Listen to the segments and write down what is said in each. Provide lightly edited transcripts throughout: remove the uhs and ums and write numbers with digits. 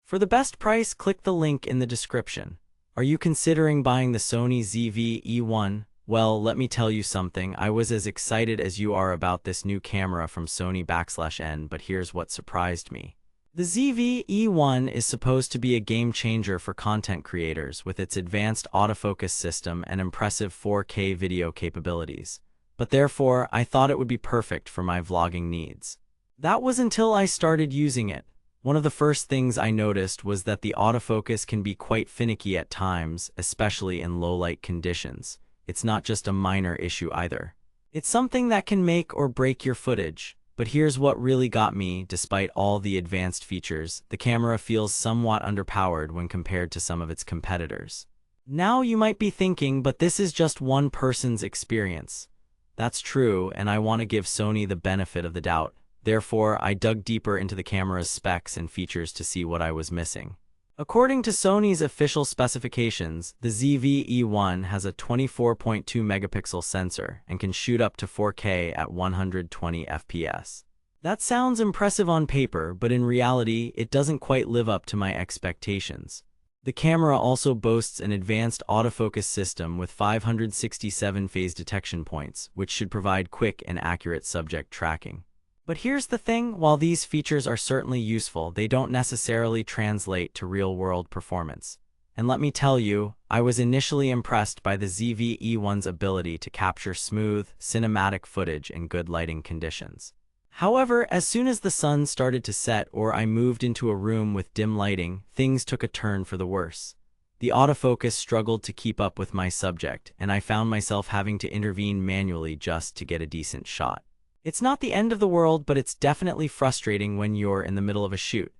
For the best price, click the link in the description. Are you considering buying the Sony ZV-E1? Well, let me tell you something. I was as excited as you are about this new camera from Sony/N, but here's what surprised me. The ZV-E1 is supposed to be a game changer for content creators with its advanced autofocus system and impressive 4K video capabilities. But therefore, I thought it would be perfect for my vlogging needs. That was until I started using it. One of the first things I noticed was that the autofocus can be quite finicky at times, especially in low-light conditions. It's not just a minor issue either. It's something that can make or break your footage. But here's what really got me. Despite all the advanced features, the camera feels somewhat underpowered when compared to some of its competitors. Now you might be thinking, but this is just one person's experience. That's true, and I want to give Sony the benefit of the doubt. Therefore, I dug deeper into the camera's specs and features to see what I was missing. According to Sony's official specifications, the ZV-E1 has a 24.2 megapixel sensor and can shoot up to 4K at 120 FPS. That sounds impressive on paper, but in reality, it doesn't quite live up to my expectations. The camera also boasts an advanced autofocus system with 567 phase detection points, which should provide quick and accurate subject tracking. But here's the thing, while these features are certainly useful, they don't necessarily translate to real-world performance. And let me tell you, I was initially impressed by the ZV-E1's ability to capture smooth, cinematic footage in good lighting conditions. However, as soon as the sun started to set or I moved into a room with dim lighting, things took a turn for the worse. The autofocus struggled to keep up with my subject, and I found myself having to intervene manually just to get a decent shot. It's not the end of the world, but it's definitely frustrating when you're in the middle of a shoot.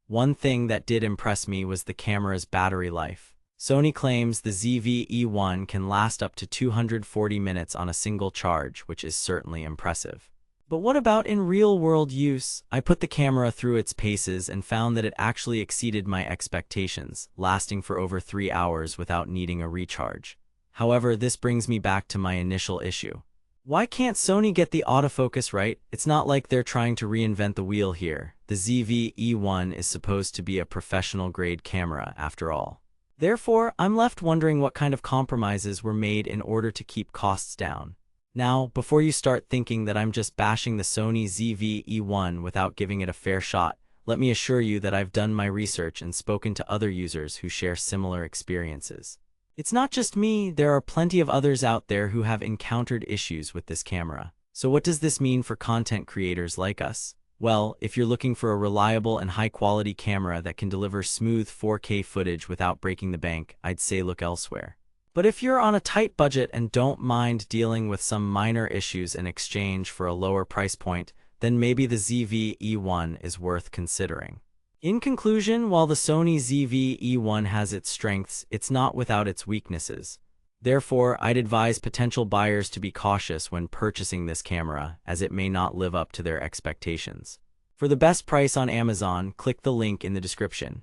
One thing that did impress me was the camera's battery life. Sony claims the ZV-E1 can last up to 240 minutes on a single charge, which is certainly impressive. But what about in real-world use? I put the camera through its paces and found that it actually exceeded my expectations, lasting for over 3 hours without needing a recharge. However, this brings me back to my initial issue. Why can't Sony get the autofocus right? It's not like they're trying to reinvent the wheel here. The ZV-E1 is supposed to be a professional-grade camera, after all. Therefore, I'm left wondering what kind of compromises were made in order to keep costs down. Now, before you start thinking that I'm just bashing the Sony ZV-E1 without giving it a fair shot, let me assure you that I've done my research and spoken to other users who share similar experiences. It's not just me, there are plenty of others out there who have encountered issues with this camera. So what does this mean for content creators like us? Well, if you're looking for a reliable and high-quality camera that can deliver smooth 4K footage without breaking the bank, I'd say look elsewhere. But if you're on a tight budget and don't mind dealing with some minor issues in exchange for a lower price point, then maybe the ZV-E1 is worth considering. In conclusion, while the Sony ZV-E1 has its strengths, it's not without its weaknesses. Therefore, I'd advise potential buyers to be cautious when purchasing this camera, as it may not live up to their expectations. For the best price on Amazon, click the link in the description.